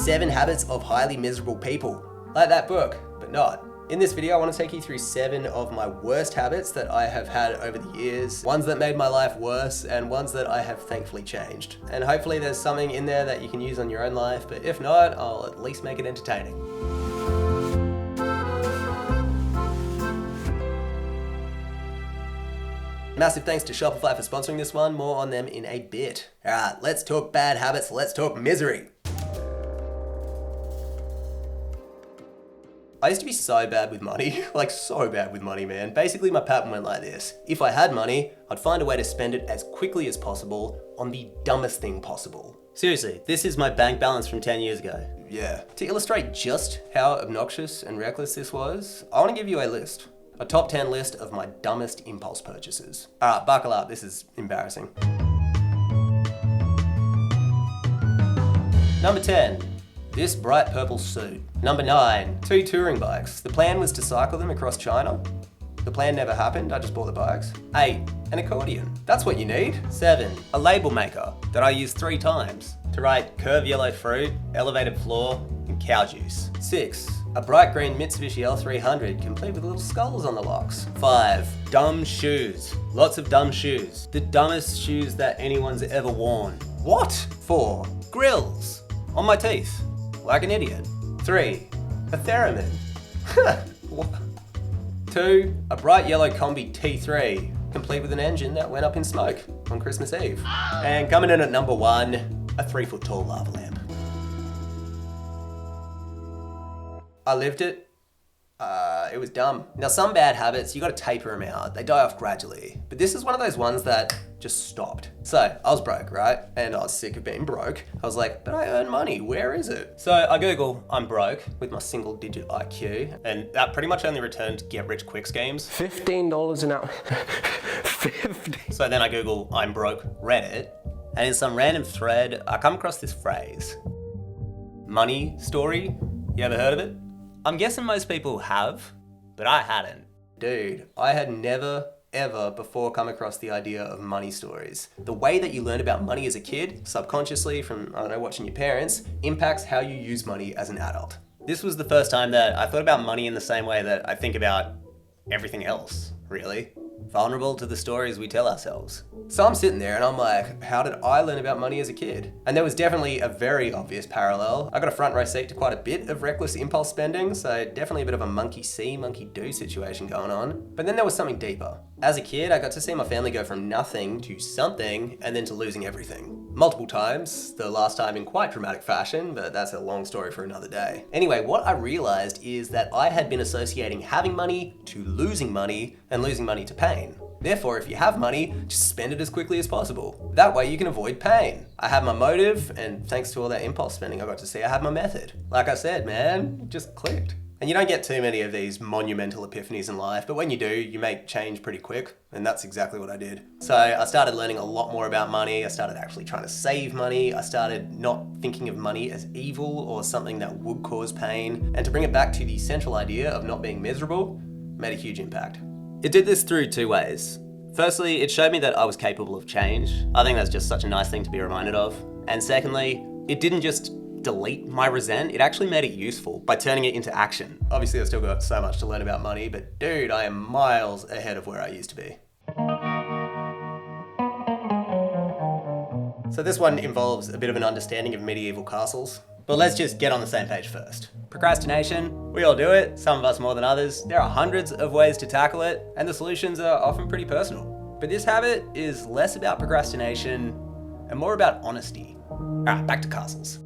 7 Habits of Highly Miserable People. Like that book, but not. In this video, I want to take you through 7 of my worst habits that I have had over the years, ones that made my life worse, and ones that I have thankfully changed. And hopefully there's something in there that you can use on your own life, but if not, I'll at least make it entertaining. Massive thanks to Shopify for sponsoring this one, more on them in a bit. Alright, let's talk bad habits, let's talk misery. I used to be so bad with money, like so bad with money, man. Basically my pattern went like this. If I had money, I'd find a way to spend it as quickly as possible on the dumbest thing possible. Seriously, this is my bank balance from 10 years ago. Yeah. To illustrate just how obnoxious and reckless this was, I want to give you a list. A top 10 list of my dumbest impulse purchases. Alright, buckle up, this is embarrassing. Number 10, this bright purple suit. Number 9, 2 touring bikes. The plan was to cycle them across China. The plan never happened, I just bought the bikes. 8, an accordion. That's what you need. 7, a label maker that I used 3 times to write curved yellow fruit, elevated floor, and cow juice. 6, a bright green Mitsubishi L300 complete with little skulls on the locks. 5, dumb shoes. Lots of dumb shoes. The dumbest shoes that anyone's ever worn. What? 4, grills on my teeth, like an idiot. 3, a theremin. 2, a bright yellow Combi T3, complete with an engine that went up in smoke on Christmas Eve. And coming in at number 1, a 3-foot tall lava lamp. I lived it. It was dumb. Now some bad habits, you gotta taper them out. They die off gradually. But this is one of those ones that just stopped. So I was broke, right? And I was sick of being broke. I was like, but I earn money, where is it? So I Google, I'm broke, with my single digit IQ. And that pretty much only returned get rich quick schemes. $15 an hour. 50. So then I Google, I'm broke, Reddit. And in some random thread, I come across this phrase. Money story, you ever heard of it? I'm guessing most people have, but I hadn't. Dude, I had never, ever before come across the idea of money stories. The way that you learn about money as a kid, subconsciously from, I don't know, watching your parents, impacts how you use money as an adult. This was the first time that I thought about money in the same way that I think about everything else, really. Vulnerable to the stories we tell ourselves. So I'm sitting there and I'm like, how did I learn about money as a kid? And there was definitely a very obvious parallel. I got a front row seat to quite a bit of reckless impulse spending, so definitely a bit of a monkey see, monkey do situation going on. But then there was something deeper. As a kid, I got to see my family go from nothing to something and then to losing everything. Multiple times, the last time in quite dramatic fashion, but that's a long story for another day. Anyway, what I realized is that I had been associating having money to losing money and losing money to pain. Therefore, if you have money, just spend it as quickly as possible. That way you can avoid pain. I had my motive, and thanks to all that impulse spending, I got to see I had my method. Like I said, man, it just clicked. And you don't get too many of these monumental epiphanies in life, but when you do, you make change pretty quick, and that's exactly what I did. So I started learning a lot more about money. I started actually trying to save money. I started not thinking of money as evil or something that would cause pain. And to bring it back to the central idea of not being miserable, made a huge impact. It did this through 2 ways. Firstly, it showed me that I was capable of change. I think that's just such a nice thing to be reminded of. And secondly, it didn't just delete my resent, it actually made it useful by turning it into action. Obviously, I've still got so much to learn about money, but dude, I am miles ahead of where I used to be. So this one involves a bit of an understanding of medieval castles. But let's just get on the same page first. Procrastination, we all do it, some of us more than others. There are hundreds of ways to tackle it, and the solutions are often pretty personal. But this habit is less about procrastination and more about honesty. Alright, back to castles.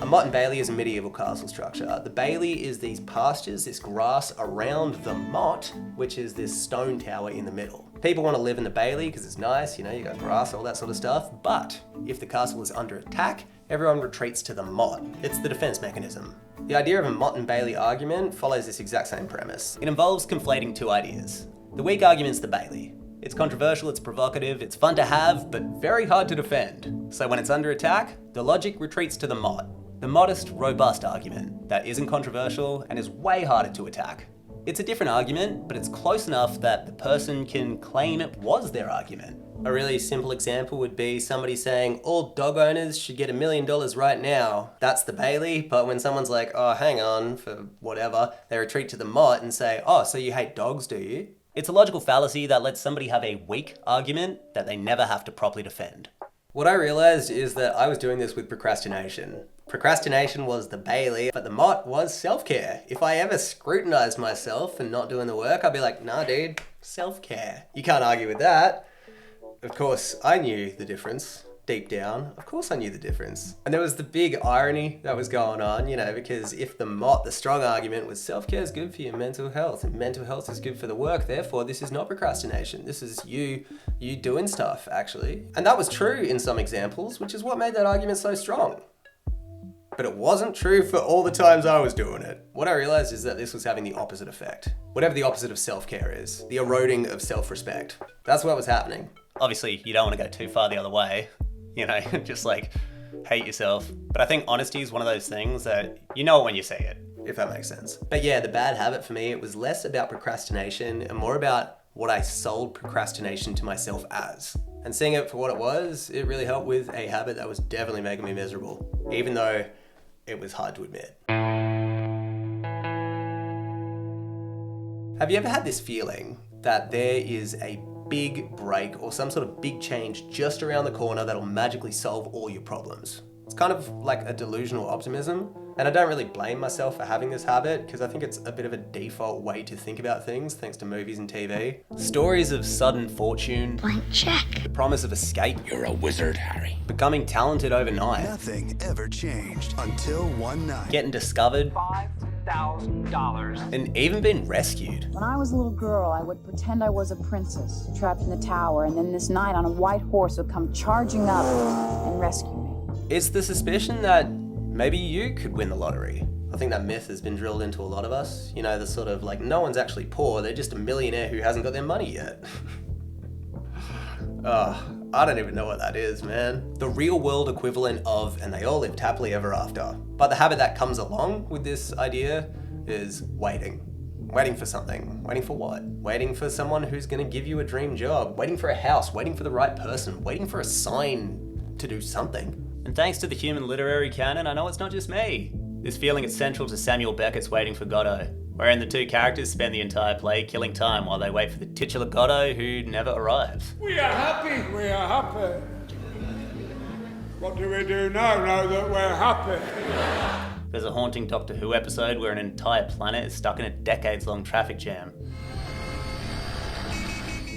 A motte and bailey is a medieval castle structure. The bailey is these pastures, this grass around the motte, which is this stone tower in the middle. People want to live in the bailey because it's nice, you know, you got grass, all that sort of stuff. But if the castle is under attack, everyone retreats to the motte. It's the defense mechanism. The idea of a motte and bailey argument follows this exact same premise. It involves conflating 2 ideas. The weak argument's the bailey. It's controversial, it's provocative, it's fun to have, but very hard to defend. So when it's under attack, the logic retreats to the motte. The modest, robust argument that isn't controversial and is way harder to attack. It's a different argument, but it's close enough that the person can claim it was their argument. A really simple example would be somebody saying, all dog owners should get $1 million right now. That's the Bailey, but when someone's like, oh, hang on, for whatever, they retreat to the Mott and say, oh, so you hate dogs, do you? It's a logical fallacy that lets somebody have a weak argument that they never have to properly defend. What I realized is that I was doing this with procrastination. Procrastination was the Bailey, but the Mott was self-care. If I ever scrutinized myself and not doing the work, I'd be like, nah, dude, self-care. You can't argue with that. Of course, I knew the difference. Deep down, of course I knew the difference. And there was the big irony that was going on, because if the Mott, the strong argument was self-care is good for your mental health and mental health is good for the work, therefore this is not procrastination. This is you doing stuff, actually. And that was true in some examples, which is what made that argument so strong. But it wasn't true for all the times I was doing it. What I realized is that this was having the opposite effect. Whatever the opposite of self-care is, the eroding of self-respect. That's what was happening. Obviously, you don't want to go too far the other way. Just like hate yourself. But I think honesty is one of those things that you know it when you see it, if that makes sense. But yeah, the bad habit for me, it was less about procrastination and more about what I sold procrastination to myself as. And seeing it for what it was, it really helped with a habit that was definitely making me miserable, even though it was hard to admit. Have you ever had this feeling that there is a big break or some sort of big change just around the corner that'll magically solve all your problems? It's kind of like a delusional optimism, and I don't really blame myself for having this habit because I think it's a bit of a default way to think about things thanks to movies and TV. Stories of sudden fortune, blank check, the promise of escape. You're a wizard, Harry. Becoming talented overnight. Nothing ever changed until one night. Getting discovered. $5,000. And even being rescued. When I was a little girl, I would pretend I was a princess trapped in the tower, and then this knight on a white horse would come charging up and rescue me. It's the suspicion that maybe you could win the lottery. I think that myth has been drilled into a lot of us. The sort of like, no one's actually poor, they're just a millionaire who hasn't got their money yet. I don't even know what that is, man. The real world equivalent of, and they all lived happily ever after. But the habit that comes along with this idea is waiting. Waiting for something. Waiting for what? Waiting for someone who's gonna give you a dream job. Waiting for a house. Waiting for the right person. Waiting for a sign to do something. And thanks to the human literary canon, I know it's not just me. This feeling is central to Samuel Beckett's Waiting for Godot, wherein the two characters spend the entire play killing time while they wait for the titular Godot who never arrives. We are happy. We are happy. What do we do now that we're happy? There's a haunting Doctor Who episode where an entire planet is stuck in a decades-long traffic jam.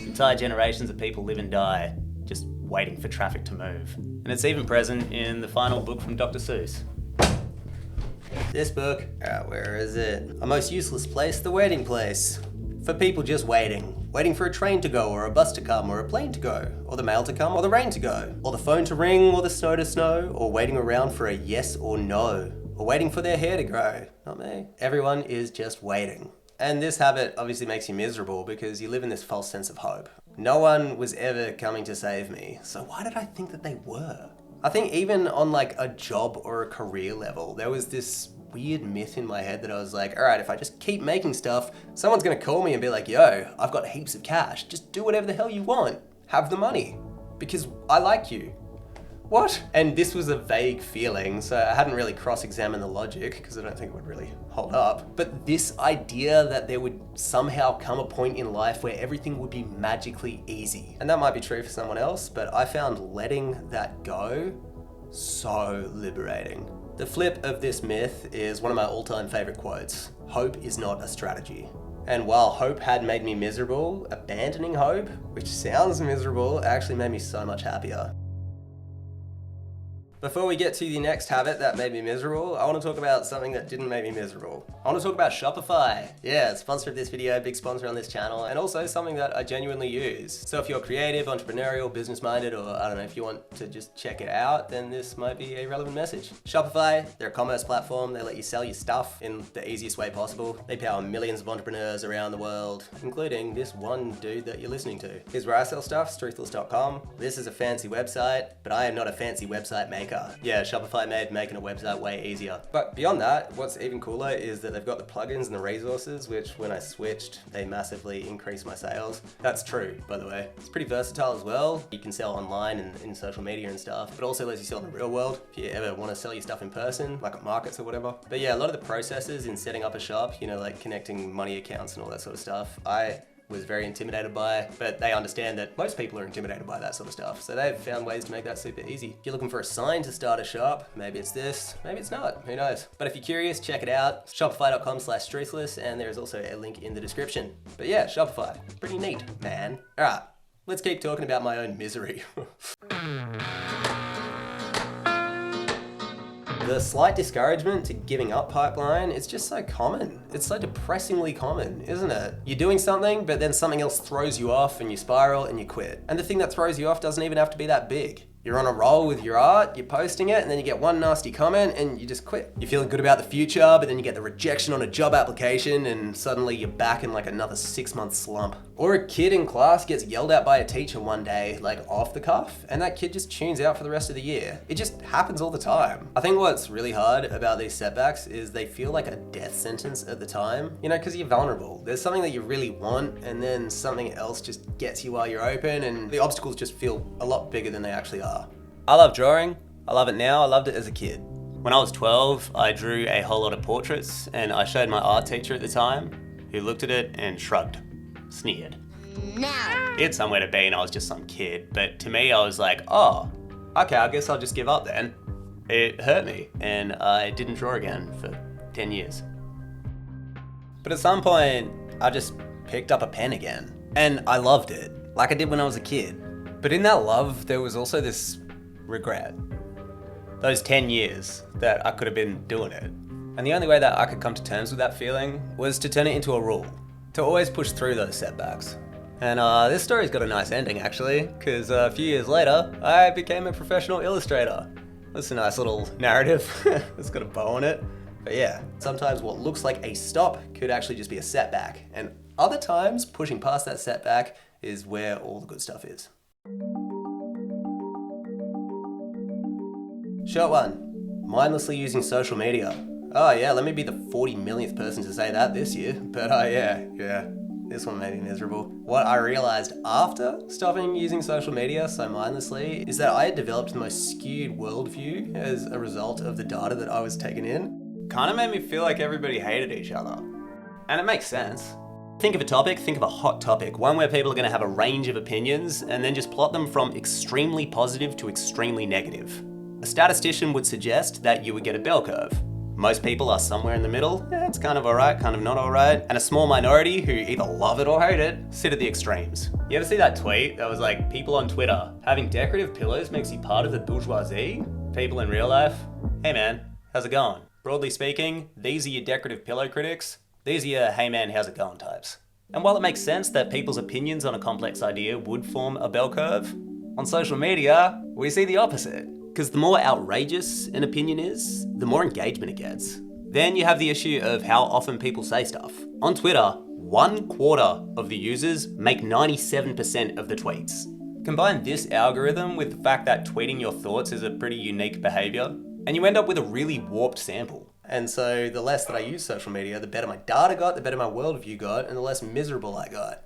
Entire generations of people live and die, just waiting for traffic to move. And it's even present in the final book from Dr. Seuss. This book, where is it? A most useless place, the waiting place. For people just waiting. Waiting for a train to go, or a bus to come, or a plane to go, or the mail to come, or the rain to go, or the phone to ring, or the snow to snow, or waiting around for a yes or no, or waiting for their hair to grow. Not me. Everyone is just waiting. And this habit obviously makes you miserable because you live in this false sense of hope. No one was ever coming to save me, so why did I think that they were? I think even on like a job or a career level, there was this weird myth in my head that I was like, all right, if I just keep making stuff, someone's gonna call me and be like, yo, I've got heaps of cash. Just do whatever the hell you want. Have the money. Because I like you. What? And this was a vague feeling, so I hadn't really cross-examined the logic because I don't think it would really hold up. But this idea that there would somehow come a point in life where everything would be magically easy. And that might be true for someone else, but I found letting that go so liberating. The flip of this myth is one of my all-time favorite quotes. Hope is not a strategy. And while hope had made me miserable, abandoning hope, which sounds miserable, actually made me so much happier. Before we get to the next habit that made me miserable, I want to talk about something that didn't make me miserable. I want to talk about Shopify. Yeah, sponsor of this video, big sponsor on this channel, and also something that I genuinely use. So if you're creative, entrepreneurial, business-minded, or I don't know, if you want to just check it out, then this might be a relevant message. Shopify, they're a commerce platform. They let you sell your stuff in the easiest way possible. They power millions of entrepreneurs around the world, including this one dude that you're listening to. Here's where I sell stuff, struthless.com. This is a fancy website, but I am not a fancy website maker. quicker. Yeah, Shopify made making a website way easier. But beyond that, what's even cooler is that they've got the plugins and the resources, which when I switched, they massively increased my sales. That's true, by the way. It's pretty versatile as well. You can sell online and in social media and stuff, but also lets you sell in the real world if you ever want to sell your stuff in person, like at markets or whatever. But yeah, a lot of the processes in setting up a shop, you know, like connecting money accounts and all that sort of stuff, I was very intimidated by, but they understand that most people are intimidated by that sort of stuff. So they've found ways to make that super easy. If you're looking for a sign to start a shop, maybe it's this, maybe it's not, who knows? But if you're curious, check it out, shopify.com/struthless, and there's also a link in the description. But yeah, Shopify, pretty neat, man. All right, let's keep talking about my own misery. The slight discouragement to giving up pipeline, it's just so common. It's so depressingly common, isn't it? You're doing something, but then something else throws you off and you spiral and you quit. And the thing that throws you off doesn't even have to be that big. You're on a roll with your art, you're posting it, and then you get one nasty comment and you just quit. You're feeling good about the future, but then you get the rejection on a job application and suddenly you're back in like another 6-month slump. Or a kid in class gets yelled at by a teacher one day, like off the cuff, and that kid just tunes out for the rest of the year. It just happens all the time. I think what's really hard about these setbacks is they feel like a death sentence at the time, you know, because you're vulnerable. There's something that you really want, and then something else just gets you while you're open, and the obstacles just feel a lot bigger than they actually are. I love drawing. I love it now. I loved it as a kid. When I was 12, I drew a whole lot of portraits, and I showed my art teacher at the time, who looked at it and shrugged, sneered. Now. He had somewhere to be and I was just some kid, but to me I was like, oh, okay, I guess I'll just give up then. It hurt me, and I didn't draw again for 10 years. But at some point, I just picked up a pen again, and I loved it, like I did when I was a kid. But in that love, there was also this regret. Those 10 years that I could have been doing it. And the only way that I could come to terms with that feeling was to turn it into a rule, to always push through those setbacks. And this story's got a nice ending actually, because a few years later, I became a professional illustrator. That's a nice little narrative. It's got a bow on it. But yeah, sometimes what looks like a stop could actually just be a setback. And other times, pushing past that setback is where all the good stuff is. Short one, mindlessly using social media. Oh yeah, let me be the 40 millionth person to say that this year. But yeah, this one made me miserable. What I realized after stopping using social media so mindlessly is that I had developed the most skewed worldview as a result of the data that I was taking in. Kind of made me feel like everybody hated each other. And it makes sense. Think of a topic, think of a hot topic, one where people are going to have a range of opinions and then just plot them from extremely positive to extremely negative. A statistician would suggest that you would get a bell curve. Most people are somewhere in the middle, it's kind of alright, kind of not alright, and a small minority who either love it or hate it sit at the extremes. You ever see that tweet that was like, people on Twitter, having decorative pillows makes you part of the bourgeoisie? People in real life? Hey man, how's it going? Broadly speaking, these are your decorative pillow critics. These are your, hey man, how's it going types. And while it makes sense that people's opinions on a complex idea would form a bell curve, on social media, we see the opposite. Because the more outrageous an opinion is, the more engagement it gets. Then you have the issue of how often people say stuff. On Twitter, 1/4 of the users make 97% of the tweets. Combine this algorithm with the fact that tweeting your thoughts is a pretty unique behavior, and you end up with a really warped sample. And so the less that I use social media, the better my data got, the better my worldview got, and the less miserable I got.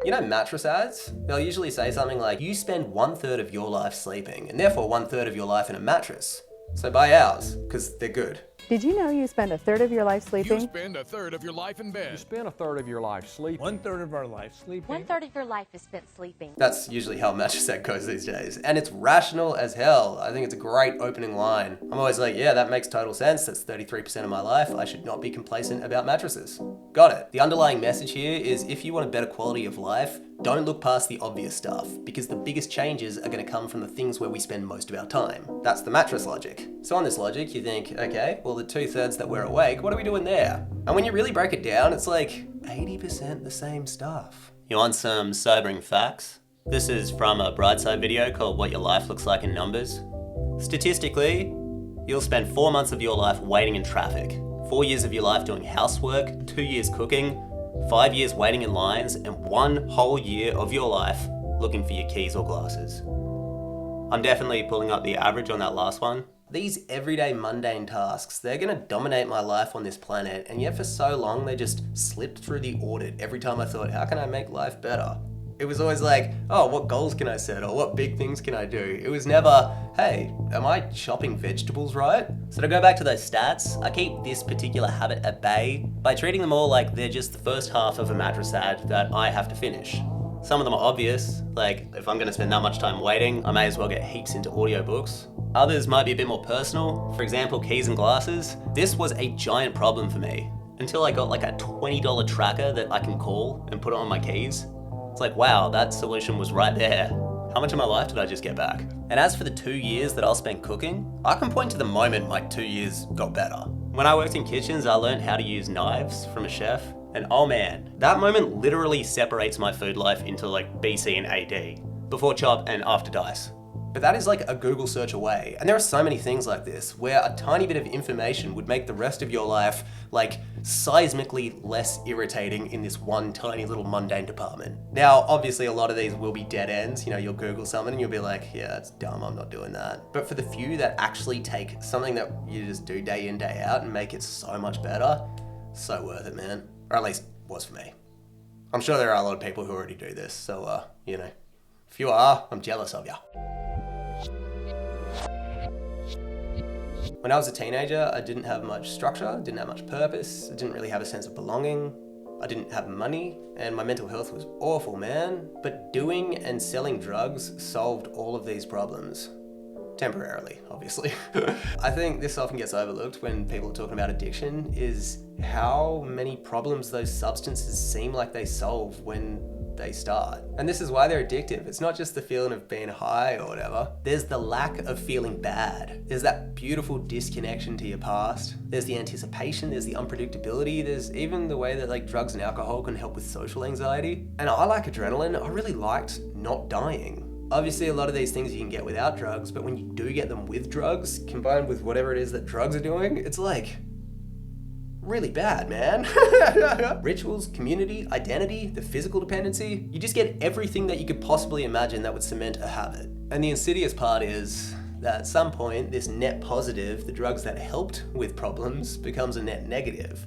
You know mattress ads? They'll usually say something like, you spend 1/3 of your life sleeping, and therefore 1/3 of your life in a mattress. So buy ours, because they're good. Did you know you spend 1/3 of your life sleeping? You spend 1/3 of your life in bed. You spend 1/3 of your life sleeping. 1/3 of our life sleeping. 1/3 of your life is spent sleeping. That's usually how a mattress ad goes these days. And it's rational as hell. I think it's a great opening line. I'm always like, yeah, that makes total sense. That's 33% of my life. I should not be complacent about mattresses. Got it. The underlying message here is if you want a better quality of life, don't look past the obvious stuff, because the biggest changes are going to come from the things where we spend most of our time. That's the mattress logic. So on this logic, you think, okay, well the 2/3 that we're awake, what are we doing there? And when you really break it down, it's like 80% the same stuff. You want some sobering facts? This is from a Brightside video called What Your Life Looks Like in Numbers. Statistically, you'll spend 4 months of your life waiting in traffic, 4 years of your life doing housework, 2 years cooking, 5 years waiting in lines, and 1 whole year of your life looking for your keys or glasses. I'm definitely pulling up the average on that last one. These everyday mundane tasks, they're gonna dominate my life on this planet, and yet for so long they just slipped through the audit every time I thought, how can I make life better? It was always like, oh, what goals can I set, or what big things can I do? It was never, hey, am I chopping vegetables right? So to go back to those stats, I keep this particular habit at bay by treating them all like they're just the first half of a mattress ad that I have to finish. Some of them are obvious, like if I'm gonna spend that much time waiting, I may as well get heaps into audiobooks. Others might be a bit more personal, for example, keys and glasses. This was a giant problem for me until I got like a $20 tracker that I can call and put it on my keys. It's like, wow, that solution was right there. How much of my life did I just get back? And as for the 2 years that I'll spend cooking, I can point to the moment my 2 years got better. When I worked in kitchens, I learned how to use knives from a chef. And oh man, that moment literally separates my food life into like BC and AD, before chop and after dice. But that is like a Google search away. And there are so many things like this where a tiny bit of information would make the rest of your life like seismically less irritating in this one tiny little mundane department. Now, obviously a lot of these will be dead ends. You know, you'll Google something and you'll be like, yeah, that's dumb, I'm not doing that. But for the few that actually take something that you just do day in, day out and make it so much better, so worth it, man. Or at least was for me. I'm sure there are a lot of people who already do this, so, you know, if you are, I'm jealous of ya. When I was a teenager, I didn't have much structure, didn't have much purpose, I didn't really have a sense of belonging, I didn't have money, and my mental health was awful, man. But doing and selling drugs solved all of these problems. Temporarily, obviously. I think this often gets overlooked when people are talking about addiction, is how many problems those substances seem like they solve when they start. And this is why they're addictive. It's not just the feeling of being high or whatever. There's the lack of feeling bad. There's that beautiful disconnection to your past. There's the anticipation, there's the unpredictability, there's even the way that like drugs and alcohol can help with social anxiety. And I like adrenaline. I really liked not dying. Obviously, a lot of these things you can get without drugs, but when you do get them with drugs, combined with whatever it is that drugs are doing, it's like really bad, man. Rituals, community, identity, the physical dependency, you just get everything that you could possibly imagine that would cement a habit. And the insidious part is that at some point, this net positive, the drugs that helped with problems, becomes a net negative,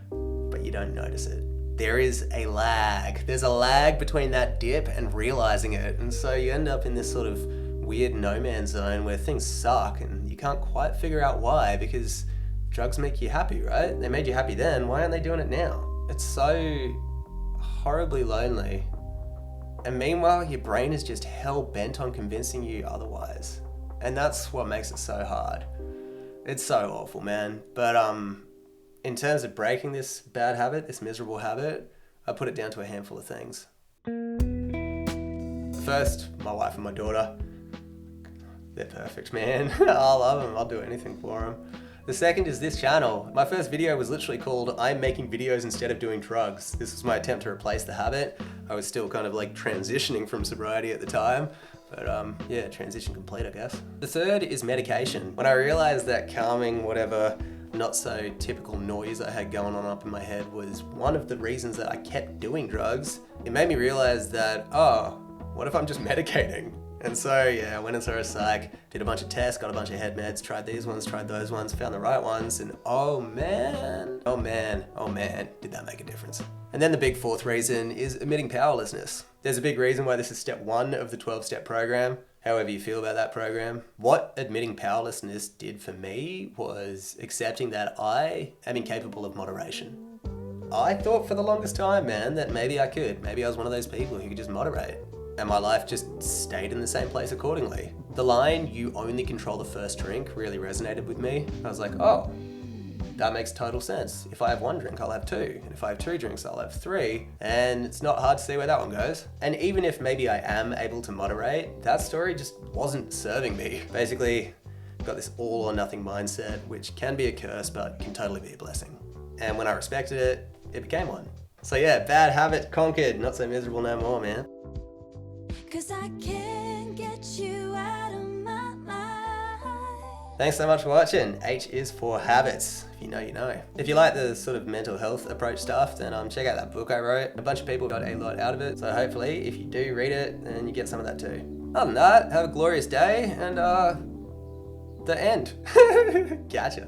but you don't notice it. There is a lag. There's a lag between that dip and realizing it. And so you end up in this sort of weird no man's zone where things suck and you can't quite figure out why, because drugs make you happy, right? They made you happy then. Why aren't they doing it now? It's so horribly lonely. And meanwhile, your brain is just hell bent on convincing you otherwise. And that's what makes it so hard. It's so awful, man. But in terms of breaking this bad habit, this miserable habit, I put it down to a handful of things. First, my wife and my daughter. They're perfect, man. I love them. I'll do anything for them. The second is this channel. My first video was literally called I'm making videos instead of doing drugs. This was my attempt to replace the habit. I was still kind of like transitioning from sobriety at the time. But yeah, transition complete, I guess. The third is medication. When I realized that calming whatever not so typical noise I had going on up in my head was one of the reasons that I kept doing drugs, it made me realize that, oh, what if I'm just medicating? And so, yeah, I went and saw a psych, did a bunch of tests, got a bunch of head meds, tried these ones, tried those ones, found the right ones, and oh man, did that make a difference. And then the big fourth reason is admitting powerlessness. There's a big reason why this is step 1 of the 12-step program, however you feel about that program. What admitting powerlessness did for me was accepting that I am incapable of moderation. I thought for the longest time, man, that maybe I could. Maybe I was one of those people who could just moderate. And my life just stayed in the same place accordingly. The line, "you only control the first drink," really resonated with me. I was like, oh, that makes total sense. If I have 1 drink, I'll have 2. And if I have 2 drinks, I'll have 3. And it's not hard to see where that one goes. And even if maybe I am able to moderate, that story just wasn't serving me. Basically, I've got this all or nothing mindset, which can be a curse, but can totally be a blessing. And when I respected it, it became one. So yeah, bad habit conquered. Not so miserable no more, man. 'Cause I can't get you out of my mind. Thanks so much for watching. H is for habits. If you know, you know. If you like the sort of mental health approach stuff, then check out that book I wrote. A bunch of people got a lot out of it. So hopefully, if you do read it, then you get some of that too. Other than that, have a glorious day and the end. Gotcha.